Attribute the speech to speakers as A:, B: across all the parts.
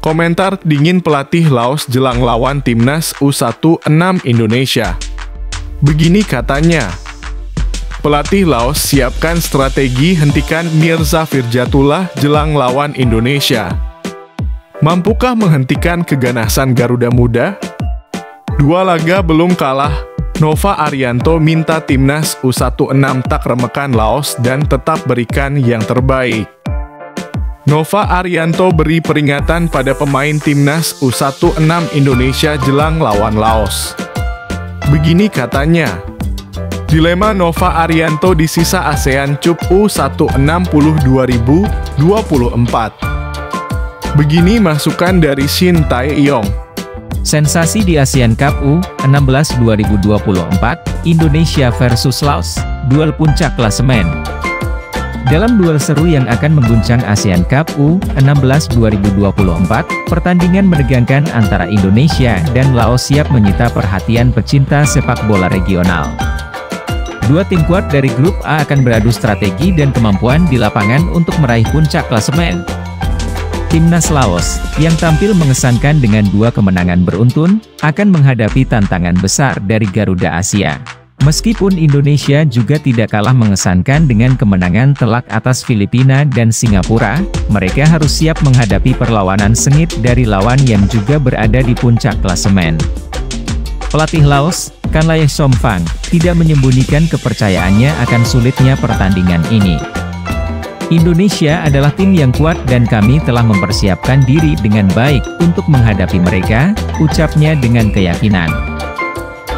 A: Komentar dingin pelatih Laos jelang lawan Timnas U16 Indonesia. Begini katanya, pelatih Laos siapkan strategi hentikan Mirza Firjatullah jelang lawan Indonesia. Mampukah menghentikan keganasan Garuda Muda? 2 laga belum kalah, Nova Arianto minta Timnas U16 tak remehkan Laos dan tetap berikan yang terbaik. Nova Arianto beri peringatan pada pemain Timnas U16 Indonesia jelang lawan Laos. Begini katanya, dilema Nova Arianto di sisa ASEAN Cup U16 2024. Begini masukan dari Shin Tae-yong.
B: Sensasi di ASEAN Cup U16 2024, Indonesia versus Laos, duel puncak klasemen. Dalam duel seru yang akan mengguncang ASEAN Cup U16 2024, pertandingan menegangkan antara Indonesia dan Laos siap menyita perhatian pecinta sepak bola regional. 2 tim kuat dari grup A akan beradu strategi dan kemampuan di lapangan untuk meraih puncak klasemen. Timnas Laos, yang tampil mengesankan dengan 2 kemenangan beruntun, akan menghadapi tantangan besar dari Garuda Asia. Meskipun Indonesia juga tidak kalah mengesankan dengan kemenangan telak atas Filipina dan Singapura, mereka harus siap menghadapi perlawanan sengit dari lawan yang juga berada di puncak klasemen. Pelatih Laos, Kanlaya Somphang, tidak menyembunyikan kepercayaannya akan sulitnya pertandingan ini. Indonesia adalah tim yang kuat dan kami telah mempersiapkan diri dengan baik untuk menghadapi mereka, ucapnya dengan keyakinan.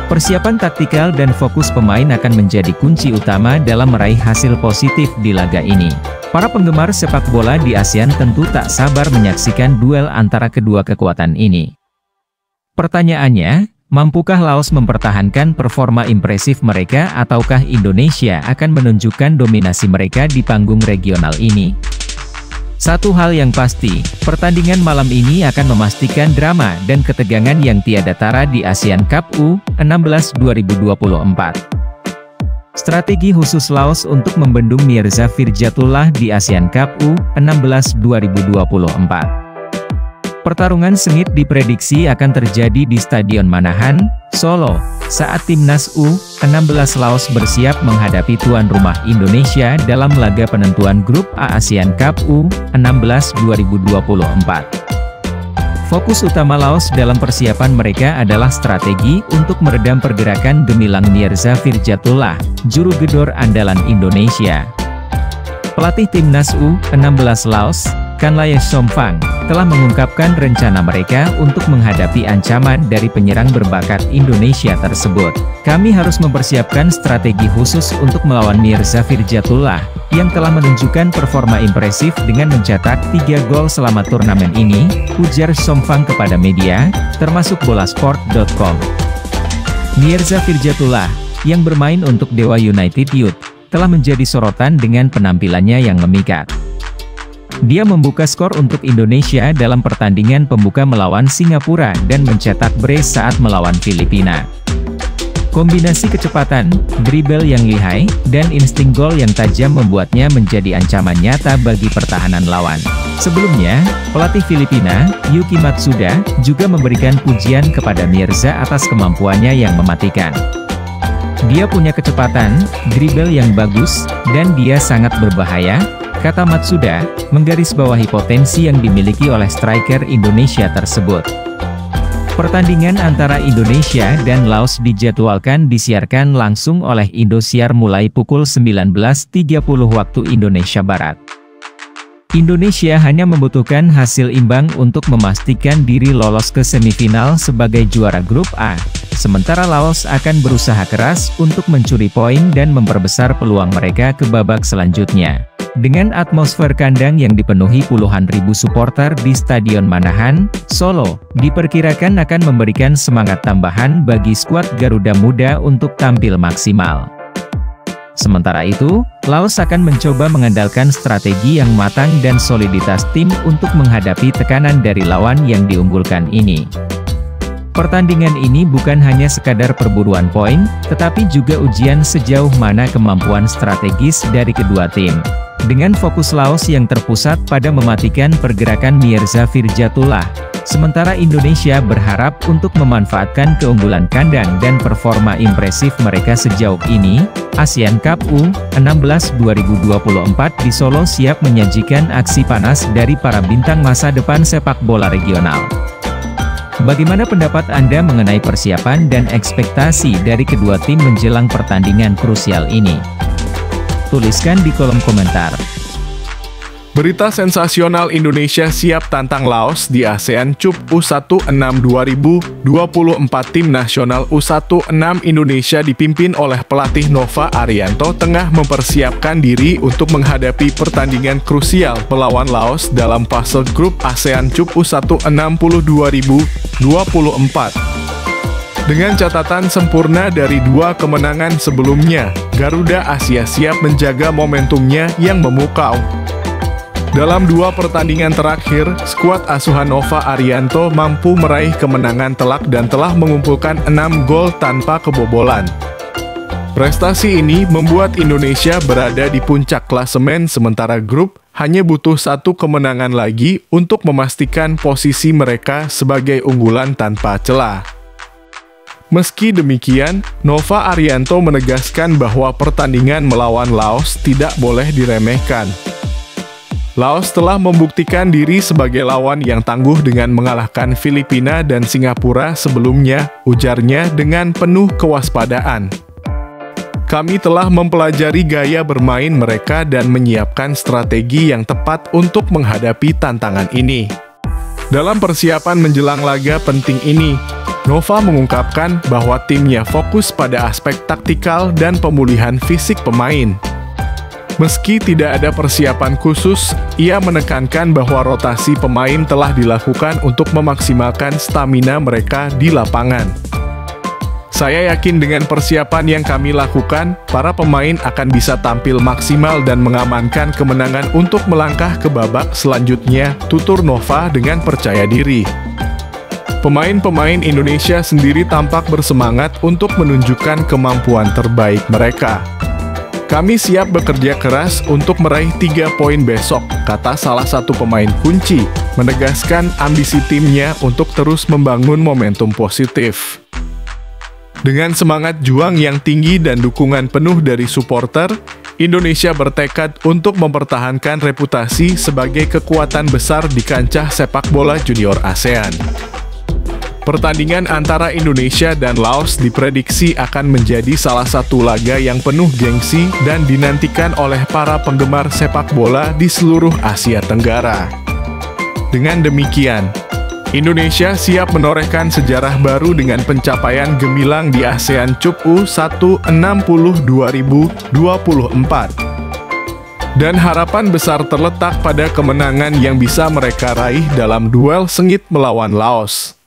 B: Persiapan taktikal dan fokus pemain akan menjadi kunci utama dalam meraih hasil positif di laga ini. Para penggemar sepak bola di ASEAN tentu tak sabar menyaksikan duel antara kedua kekuatan ini. Pertanyaannya, mampukah Laos mempertahankan performa impresif mereka ataukah Indonesia akan menunjukkan dominasi mereka di panggung regional ini? Satu hal yang pasti, pertandingan malam ini akan memastikan drama dan ketegangan yang tiada tara di ASEAN Cup U16 2024. Strategi khusus Laos untuk membendung Mirza Firjatullah di ASEAN Cup U16 2024. Pertarungan sengit diprediksi akan terjadi di Stadion Manahan, Solo, saat Timnas U16 Laos bersiap menghadapi tuan rumah Indonesia dalam laga penentuan grup A ASEAN Cup U16 2024. Fokus utama Laos dalam persiapan mereka adalah strategi untuk meredam pergerakan gemilang Mirza Firjatullah, juru gedor andalan Indonesia. Pelatih Timnas U16 Laos, Kanlaya Somphang, telah mengungkapkan rencana mereka untuk menghadapi ancaman dari penyerang berbakat Indonesia tersebut. Kami harus mempersiapkan strategi khusus untuk melawan Mirza Firjatullah, yang telah menunjukkan performa impresif dengan mencetak 3 gol selama turnamen ini, ujar Somphang kepada media, termasuk bolasport.com. Mirza Firjatullah, yang bermain untuk Dewa United Youth, telah menjadi sorotan dengan penampilannya yang memikat. Dia membuka skor untuk Indonesia dalam pertandingan pembuka melawan Singapura dan mencetak brace saat melawan Filipina. Kombinasi kecepatan, dribble yang lihai, dan insting gol yang tajam membuatnya menjadi ancaman nyata bagi pertahanan lawan. Sebelumnya, pelatih Filipina, Yuki Matsuda, juga memberikan pujian kepada Mirza atas kemampuannya yang mematikan. Dia punya kecepatan, dribble yang bagus, dan dia sangat berbahaya, kata Matsuda, menggarisbawahi potensi yang dimiliki oleh striker Indonesia tersebut. Pertandingan antara Indonesia dan Laos dijadwalkan disiarkan langsung oleh Indosiar mulai pukul 19.30 waktu Indonesia Barat. Indonesia hanya membutuhkan hasil imbang untuk memastikan diri lolos ke semifinal sebagai juara grup A. Sementara Laos akan berusaha keras untuk mencuri poin dan memperbesar peluang mereka ke babak selanjutnya. Dengan atmosfer kandang yang dipenuhi puluhan ribu supporter di Stadion Manahan, Solo, diperkirakan akan memberikan semangat tambahan bagi skuad Garuda Muda untuk tampil maksimal. Sementara itu, Laos akan mencoba mengandalkan strategi yang matang dan soliditas tim untuk menghadapi tekanan dari lawan yang diunggulkan ini. Pertandingan ini bukan hanya sekadar perburuan poin, tetapi juga ujian sejauh mana kemampuan strategis dari kedua tim. Dengan fokus Laos yang terpusat pada mematikan pergerakan Mirza Firdjatullah, sementara Indonesia berharap untuk memanfaatkan keunggulan kandang dan performa impresif mereka sejauh ini, ASEAN Cup U16 2024 di Solo siap menyajikan aksi panas dari para bintang masa depan sepak bola regional. Bagaimana pendapat Anda mengenai persiapan dan ekspektasi dari kedua tim menjelang pertandingan krusial ini? Tuliskan di kolom komentar.
A: Berita sensasional, Indonesia siap tantang Laos di ASEAN Cup U16 2024. Tim nasional U16 Indonesia dipimpin oleh pelatih Nova Arianto tengah mempersiapkan diri untuk menghadapi pertandingan krusial melawan Laos dalam fase grup ASEAN Cup U16 2024. Dengan catatan sempurna dari 2 kemenangan sebelumnya, Garuda Asia siap menjaga momentumnya yang memukau. Dalam 2 pertandingan terakhir, skuad asuhan Nova Arianto mampu meraih kemenangan telak dan telah mengumpulkan 6 gol tanpa kebobolan. Prestasi ini membuat Indonesia berada di puncak klasemen, sementara grup hanya butuh 1 kemenangan lagi untuk memastikan posisi mereka sebagai unggulan tanpa celah. Meski demikian, Nova Arianto menegaskan bahwa pertandingan melawan Laos tidak boleh diremehkan. Laos telah membuktikan diri sebagai lawan yang tangguh dengan mengalahkan Filipina dan Singapura sebelumnya, ujarnya dengan penuh kewaspadaan. Kami telah mempelajari gaya bermain mereka dan menyiapkan strategi yang tepat untuk menghadapi tantangan ini. Dalam persiapan menjelang laga penting ini, Nova mengungkapkan bahwa timnya fokus pada aspek taktikal dan pemulihan fisik pemain. Meski tidak ada persiapan khusus, ia menekankan bahwa rotasi pemain telah dilakukan untuk memaksimalkan stamina mereka di lapangan. Saya yakin dengan persiapan yang kami lakukan, para pemain akan bisa tampil maksimal dan mengamankan kemenangan untuk melangkah ke babak selanjutnya, tutur Nova dengan percaya diri. Pemain-pemain Indonesia sendiri tampak bersemangat untuk menunjukkan kemampuan terbaik mereka. Kami siap bekerja keras untuk meraih 3 poin besok, kata salah satu pemain kunci, menegaskan ambisi timnya untuk terus membangun momentum positif. Dengan semangat juang yang tinggi dan dukungan penuh dari supporter, Indonesia bertekad untuk mempertahankan reputasi sebagai kekuatan besar di kancah sepak bola junior ASEAN. Pertandingan antara Indonesia dan Laos diprediksi akan menjadi salah satu laga yang penuh gengsi dan dinantikan oleh para penggemar sepak bola di seluruh Asia Tenggara. Dengan demikian, Indonesia siap menorehkan sejarah baru dengan pencapaian gemilang di ASEAN Cup U16 2024. Dan harapan besar terletak pada kemenangan yang bisa mereka raih dalam duel sengit melawan Laos.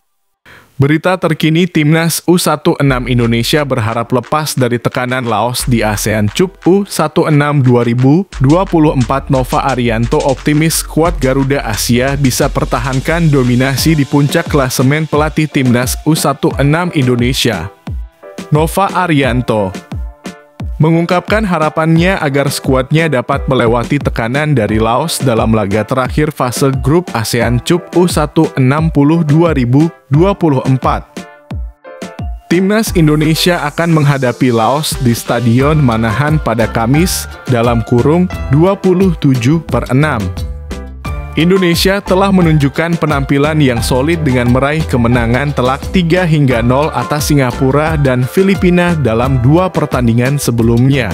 A: Berita terkini, Timnas U16 Indonesia berharap lepas dari tekanan Laos di ASEAN Cup U16 2024. Nova Arianto optimis skuad Garuda Asia bisa pertahankan dominasi di puncak klasemen. Pelatih Timnas U16 Indonesia, Nova Arianto, mengungkapkan harapannya agar skuadnya dapat melewati tekanan dari Laos dalam laga terakhir fase grup ASEAN Cup U16 2024. Timnas Indonesia akan menghadapi Laos di Stadion Manahan pada Kamis, (27/6). Indonesia telah menunjukkan penampilan yang solid dengan meraih kemenangan telak 3-0 atas Singapura dan Filipina dalam 2 pertandingan sebelumnya.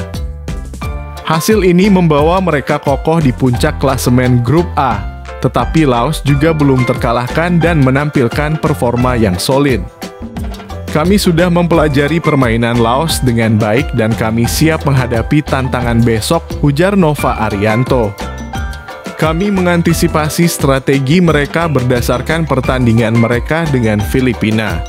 A: Hasil ini membawa mereka kokoh di puncak klasemen Grup A, tetapi Laos juga belum terkalahkan dan menampilkan performa yang solid. Kami sudah mempelajari permainan Laos dengan baik dan kami siap menghadapi tantangan besok, ujar Nova Arianto. Kami mengantisipasi strategi mereka berdasarkan pertandingan mereka dengan Filipina.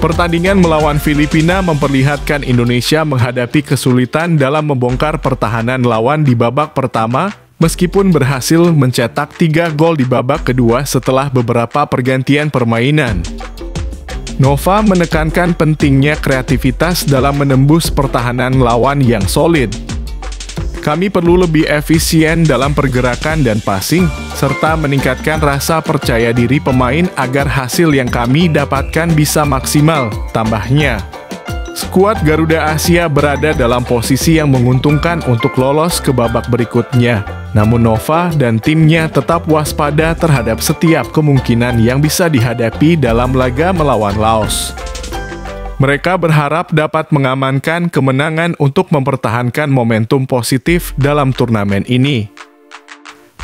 A: Pertandingan melawan Filipina memperlihatkan Indonesia menghadapi kesulitan dalam membongkar pertahanan lawan di babak pertama, meskipun berhasil mencetak 3 gol di babak kedua setelah beberapa pergantian permainan. Nova menekankan pentingnya kreativitas dalam menembus pertahanan lawan yang solid. Kami perlu lebih efisien dalam pergerakan dan passing, serta meningkatkan rasa percaya diri pemain agar hasil yang kami dapatkan bisa maksimal, tambahnya. Skuad Garuda Asia berada dalam posisi yang menguntungkan untuk lolos ke babak berikutnya. Namun Nova dan timnya tetap waspada terhadap setiap kemungkinan yang bisa dihadapi dalam laga melawan Laos. Mereka berharap dapat mengamankan kemenangan untuk mempertahankan momentum positif dalam turnamen ini.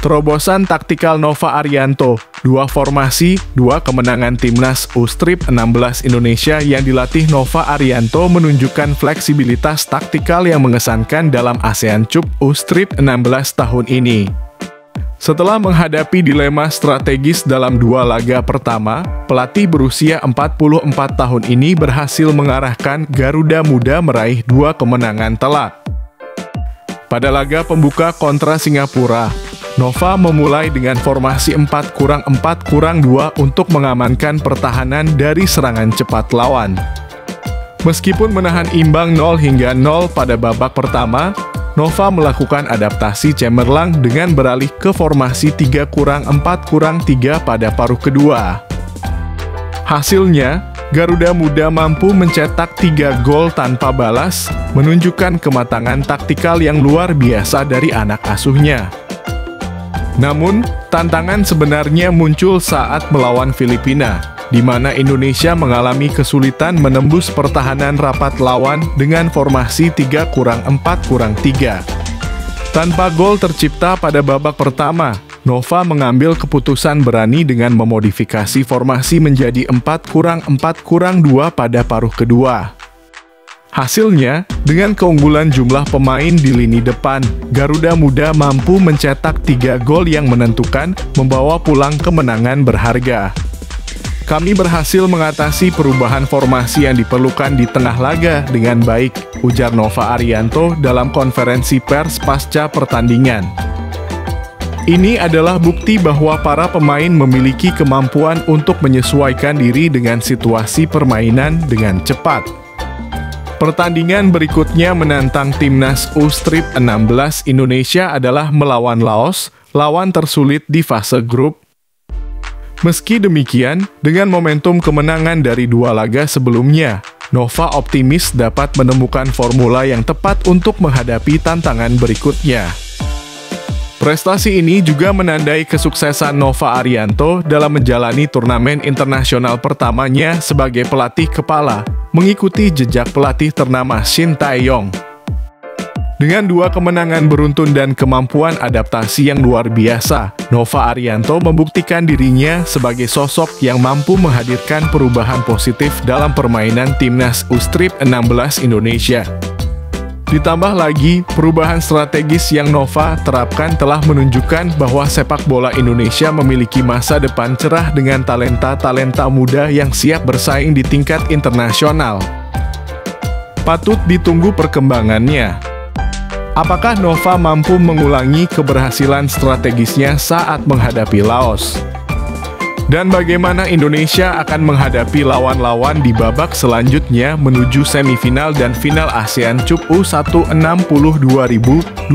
A: Terobosan taktikal Nova Arianto, 2 formasi, 2 kemenangan timnas U-16 Indonesia yang dilatih Nova Arianto menunjukkan fleksibilitas taktikal yang mengesankan dalam ASEAN Cup U-16 tahun ini. Setelah menghadapi dilema strategis dalam 2 laga pertama, pelatih berusia 44 tahun ini berhasil mengarahkan Garuda Muda meraih 2 kemenangan telak. Pada laga pembuka kontra Singapura, Nova memulai dengan formasi 4-4-2 untuk mengamankan pertahanan dari serangan cepat lawan. Meskipun menahan imbang 0-0 pada babak pertama, Nova melakukan adaptasi cemerlang dengan beralih ke formasi 3-4-3 pada paruh kedua. Hasilnya, Garuda Muda mampu mencetak 3 gol tanpa balas, menunjukkan kematangan taktikal yang luar biasa dari anak asuhnya. Namun, tantangan sebenarnya muncul saat melawan Filipina, di mana Indonesia mengalami kesulitan menembus pertahanan rapat lawan dengan formasi 3-4-3. Tanpa gol tercipta pada babak pertama, Nova mengambil keputusan berani dengan memodifikasi formasi menjadi 4-4-2 pada paruh kedua. Hasilnya, dengan keunggulan jumlah pemain di lini depan, Garuda Muda mampu mencetak 3 gol yang menentukan, membawa pulang kemenangan berharga. Kami berhasil mengatasi perubahan formasi yang diperlukan di tengah laga dengan baik, ujar Nova Arianto dalam konferensi pers pasca pertandingan. Ini adalah bukti bahwa para pemain memiliki kemampuan untuk menyesuaikan diri dengan situasi permainan dengan cepat. Pertandingan berikutnya menantang timnas U-16 Indonesia adalah melawan Laos, lawan tersulit di fase grup. Meski demikian, dengan momentum kemenangan dari 2 laga sebelumnya, Nova optimis dapat menemukan formula yang tepat untuk menghadapi tantangan berikutnya. Prestasi ini juga menandai kesuksesan Nova Arianto dalam menjalani turnamen internasional pertamanya sebagai pelatih kepala, mengikuti jejak pelatih ternama Shin Tae-yong. Dengan 2 kemenangan beruntun dan kemampuan adaptasi yang luar biasa, Nova Arianto membuktikan dirinya sebagai sosok yang mampu menghadirkan perubahan positif dalam permainan timnas U-16 Indonesia. Ditambah lagi, perubahan strategis yang Nova terapkan telah menunjukkan bahwa sepak bola Indonesia memiliki masa depan cerah dengan talenta-talenta muda yang siap bersaing di tingkat internasional. Patut ditunggu perkembangannya. Apakah Nova mampu mengulangi keberhasilan strategisnya saat menghadapi Laos? Dan bagaimana Indonesia akan menghadapi lawan-lawan di babak selanjutnya menuju semifinal dan final ASEAN Cup U16 2024?